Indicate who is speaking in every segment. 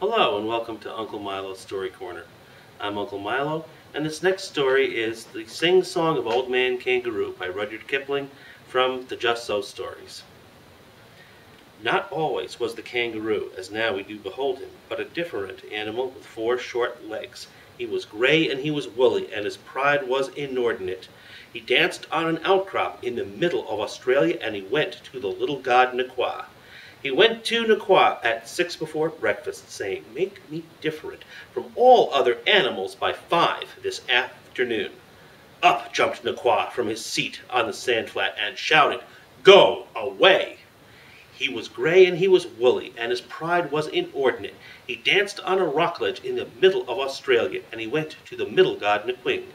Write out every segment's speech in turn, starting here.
Speaker 1: Hello and welcome to Uncle Milo's Story Corner. I'm Uncle Milo, and this next story is The Sing-Song of Old Man Kangaroo by Rudyard Kipling from the Just So Stories. Not always was the kangaroo, as now we do behold him, but a different animal with 4 short legs. He was gray and he was woolly, and his pride was inordinate. He danced on an outcrop in the middle of Australia, and he went to the little god Nekwa. He went to Nekwa at 6 before breakfast, saying, "Make me different from all other animals by 5 this afternoon." Up jumped Nekwa from his seat on the sandflat and shouted, "Go away!" He was gray and he was woolly, and his pride was inordinate. He danced on a rock ledge in the middle of Australia, and he went to the middle god Nequing.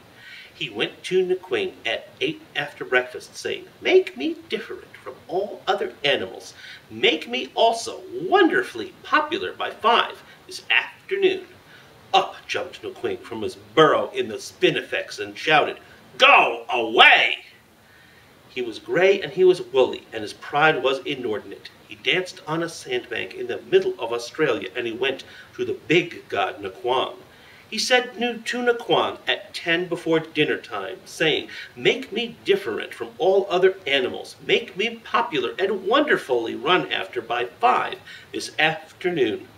Speaker 1: He went to Nequing at 8 after breakfast, saying, "Make me different from all other animals. Make me also wonderfully popular by 5 this afternoon." Up jumped Nequing from his burrow in the spinifex and shouted, "Go away!" He was gray and he was woolly, and his pride was inordinate. He danced on a sandbank in the middle of Australia, and he went to the big god Nequang. He said to Nequang at 10 before dinner time, saying, "Make me different from all other animals. Make me popular and wonderfully run after by 5 this afternoon."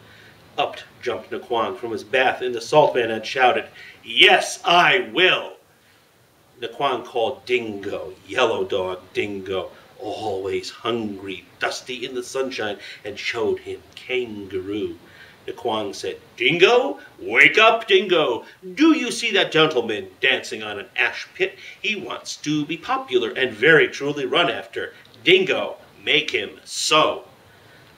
Speaker 1: Up jumped Nequang from his bath in the salt pan and shouted, "Yes, I will!" Nequang called Dingo, Yellow Dog Dingo, always hungry, dusty in the sunshine, and showed him Kangaroo. Nequang said, "Dingo, wake up, Dingo. Do you see that gentleman dancing on an ash pit? He wants to be popular and very truly run after. Dingo, make him so."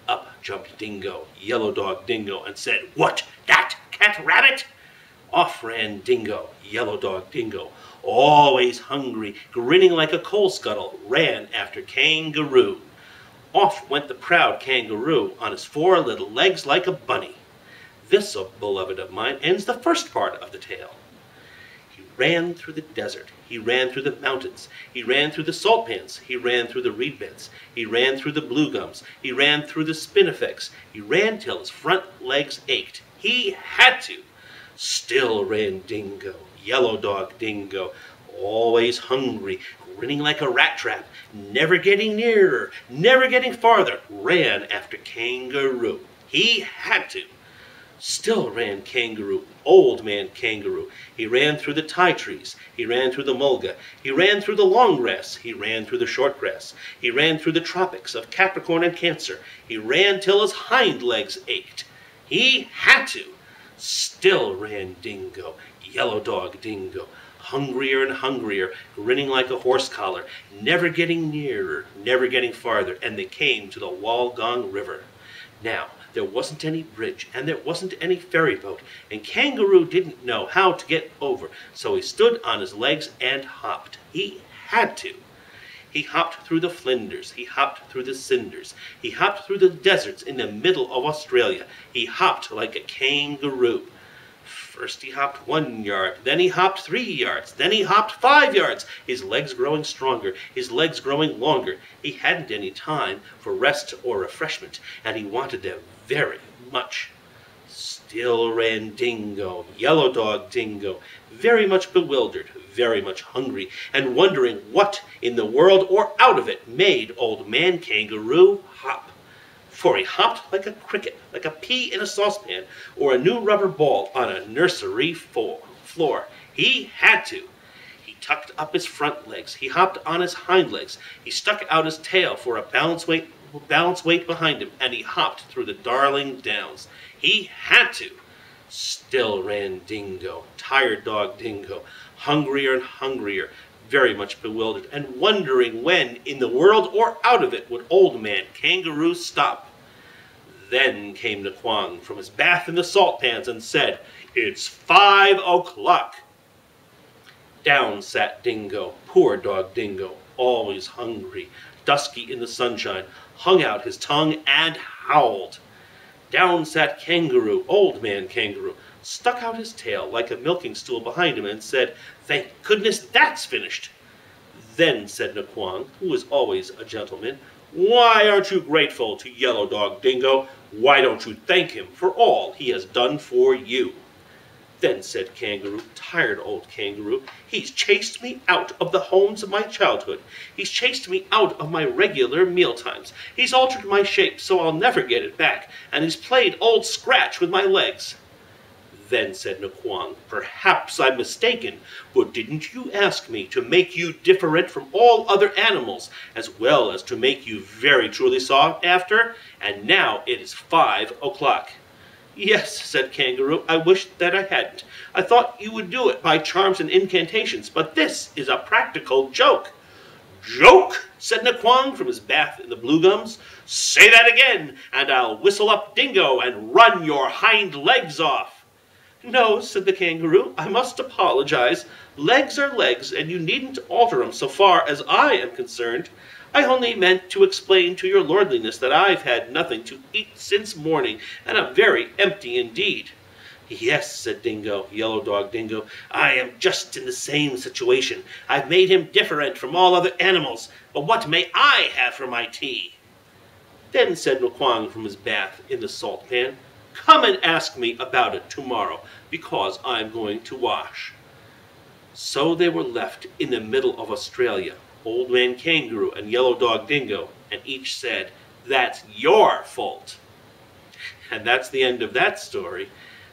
Speaker 1: Up jumped Dingo, Yellow Dog Dingo, and said, "What, that cat rabbit?" Off ran Dingo, Yellow Dog Dingo, always hungry, grinning like a coal scuttle, ran after Kangaroo. Off went the proud kangaroo on his 4 little legs like a bunny. This, O beloved of mine, ends the first part of the tale. He ran through the desert, he ran through the mountains, he ran through the salt pans, he ran through the reed beds, he ran through the blue gums, he ran through the spinifex, he ran till his front legs ached. He had to. Still ran Dingo, Yellow Dog Dingo, always hungry, grinning like a rat trap, never getting nearer, never getting farther, ran after Kangaroo. He had to. Still ran Kangaroo, Old Man Kangaroo. He ran through the ti trees, he ran through the mulga, he ran through the long grass, he ran through the short grass, he ran through the tropics of Capricorn and Cancer, he ran till his hind legs ached. He had to. Still ran Dingo, Yellow Dog Dingo, hungrier and hungrier, grinning like a horse collar, never getting nearer, never getting farther, and they came to the Walgong River. Now, there wasn't any bridge, and there wasn't any ferry boat, and Kangaroo didn't know how to get over, so he stood on his legs and hopped. He had to. He hopped through the flinders, he hopped through the cinders, he hopped through the deserts in the middle of Australia. He hopped like a kangaroo. First he hopped 1 yard, then he hopped 3 yards, then he hopped 5 yards, his legs growing stronger, his legs growing longer. He hadn't any time for rest or refreshment, and he wanted them very much. Still ran Dingo, Yellow Dog Dingo, very much bewildered, very much hungry, and wondering what in the world or out of it made Old Man Kangaroo hop. For he hopped like a cricket, like a pea in a saucepan, or a new rubber ball on a nursery floor. He had to. He tucked up his front legs, he hopped on his hind legs, he stuck out his tail for a balance weight behind him, and he hopped through the Darling Downs. He had to. Still ran Dingo, Tired Dog Dingo, hungrier and hungrier, very much bewildered, and wondering when in the world or out of it would Old Man Kangaroo stop. Then came Nequang from his bath in the salt pans and said, "It's 5 o'clock." Down sat Dingo, poor Dog Dingo, always hungry, dusky in the sunshine, hung out his tongue and howled. Down sat Kangaroo, Old Man Kangaroo, stuck out his tail like a milking stool behind him and said, "Thank goodness that's finished." Then said Nequang, who was always a gentleman, "Why aren't you grateful to Yellow Dog Dingo? Why don't you thank him for all he has done for you?" Then said Kangaroo, tired old Kangaroo, "He's chased me out of the homes of my childhood. He's chased me out of my regular meal times. He's altered my shape so I'll never get it back, and he's played Old Scratch with my legs." Then said Nquong, "Perhaps I'm mistaken, but didn't you ask me to make you different from all other animals, as well as to make you very truly sought after? And now it is 5 o'clock." "Yes," said Kangaroo, "I wish that I hadn't. I thought you would do it by charms and incantations, but this is a practical joke." "Joke?" said Nquong from his bath in the blue gums. "Say that again, and I'll whistle up Dingo and run your hind legs off." "No," said the Kangaroo, "I must apologize. Legs are legs, and you needn't alter 'em so far as I am concerned. I only meant to explain to your lordliness that I've had nothing to eat since morning, and I'm very empty indeed." "Yes," said Dingo, Yellow Dog Dingo, "I am just in the same situation. I've made him different from all other animals, but what may I have for my tea?" Then said Nquong from his bath in the salt pan, "Come and ask me about it tomorrow, because I'm going to wash." So they were left in the middle of Australia, Old Man Kangaroo and Yellow Dog Dingo, and each said, "That's your fault." And that's the end of that story.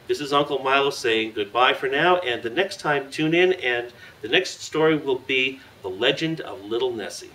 Speaker 1: This is Uncle Milo saying goodbye for now, and the next time tune in, and the next story will be The Legend of Little Nessie.